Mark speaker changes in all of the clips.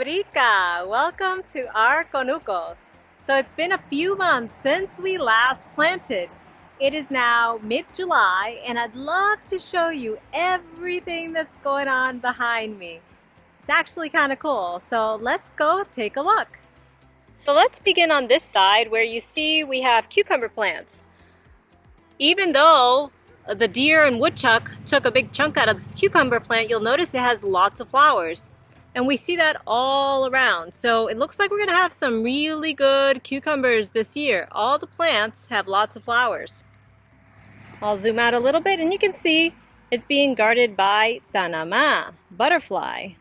Speaker 1: Rica! Welcome to our konúko. So it's been a few months since we last planted. It is now mid-July and I'd love to show you everything that's going on behind me. It's actually kind of cool, so let's go take a look. So let's begin on this side where you see we have cucumber plants. Even though the deer and woodchuck took a big chunk out of this cucumber plant, you'll notice it has lots of flowers. And we see that all around. So it looks like we're gonna have some really good cucumbers this year. All the plants have lots of flowers. I'll zoom out a little bit and you can see it's being guarded by tanama, butterfly.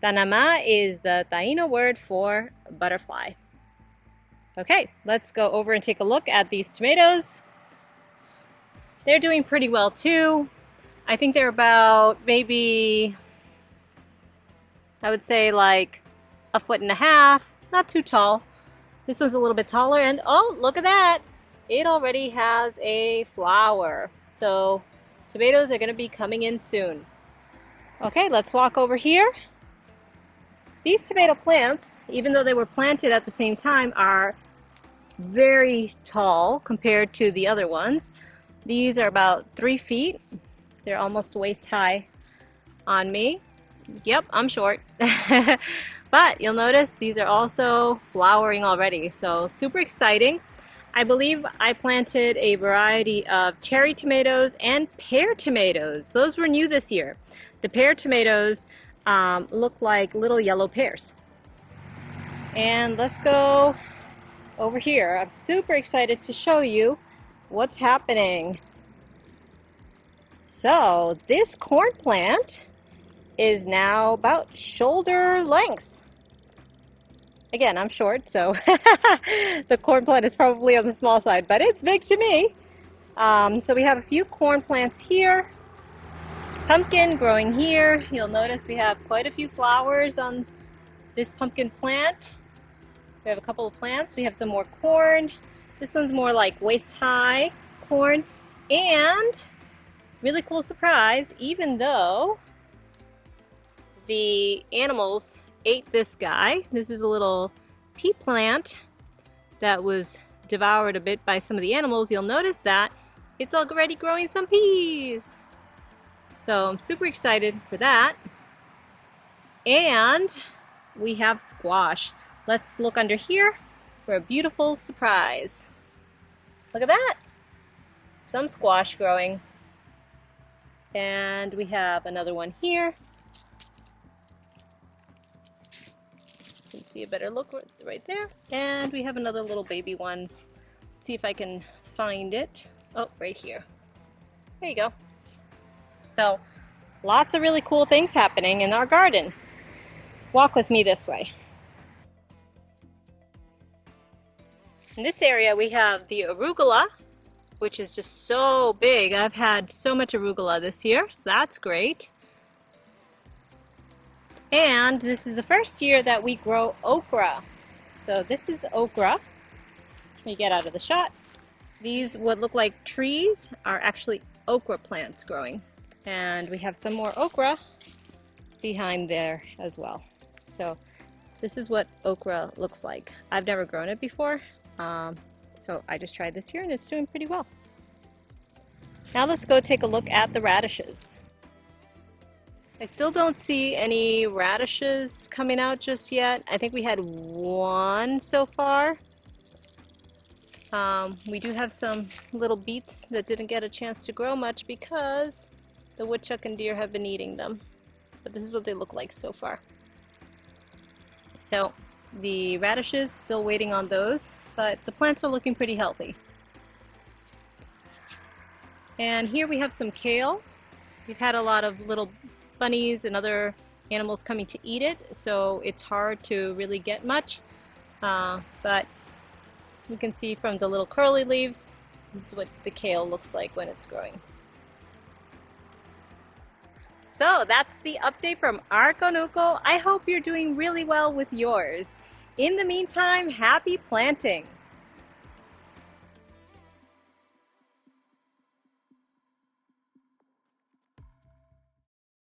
Speaker 1: Tanama is the Taíno word for butterfly. Okay, let's go over and take a look at these tomatoes. They're doing pretty well too. I think they're about maybe, I would say like 1.5 feet, not too tall. This one's a little bit taller and oh, look at that. It already has a flower. So tomatoes are gonna be coming in soon. Okay, let's walk over here. These tomato plants, even though they were planted at the same time, are very tall compared to the other ones. These are about 3 feet. They're almost waist high on me. Yep, I'm short. But you'll notice these are also flowering already, so super exciting. I believe I planted a variety of cherry tomatoes and pear tomatoes. Those were new this year. The pear tomatoes look like little yellow pears. And let's go over here. I'm super excited to show you what's happening. So this corn plant is now about shoulder length. Again, I'm short, so the corn plant is probably on the small side, but it's big to me. So we have a few corn plants here. Pumpkin growing here. You'll notice we have quite a few flowers on this pumpkin plant. We have a couple of plants. We have some more corn. This one's more like waist-high corn. And really cool surprise, even though the animals ate this guy. This is a little pea plant that was devoured a bit by some of the animals. You'll notice that it's already growing some peas. So I'm super excited for that. And we have squash. Let's look under here for a beautiful surprise. Look at that! Some squash growing. And we have another one here. You can see a better look right there. And we have another little baby one. Let's see if I can find it. Oh, right here. There you go. So, lots of really cool things happening in our garden. Walk with me this way. In this area we have the arugula, which is just so big. I've had so much arugula this year, so that's great. And this is the first year that we grow okra. So this is okra. Let me get out of the shot. These, what look like trees, are actually okra plants growing. And we have some more okra behind there as well. So this is what okra looks like. I've never grown it before, so I just tried this year and it's doing pretty well. Now let's go take a look at the radishes. I still don't see any radishes coming out just yet. I think we had one so far. We do have some little beets that didn't get a chance to grow much because the woodchuck and deer have been eating them. But this is what they look like so far. So the radishes, still waiting on those, but the plants are looking pretty healthy. And here we have some kale. We've had a lot of little bunnies and other animals coming to eat it, so it's hard to really get much. But you can see from the little curly leaves, this is what the kale looks like when it's growing. So that's the update from our konúko. I hope you're doing really well with yours. In the meantime, happy planting!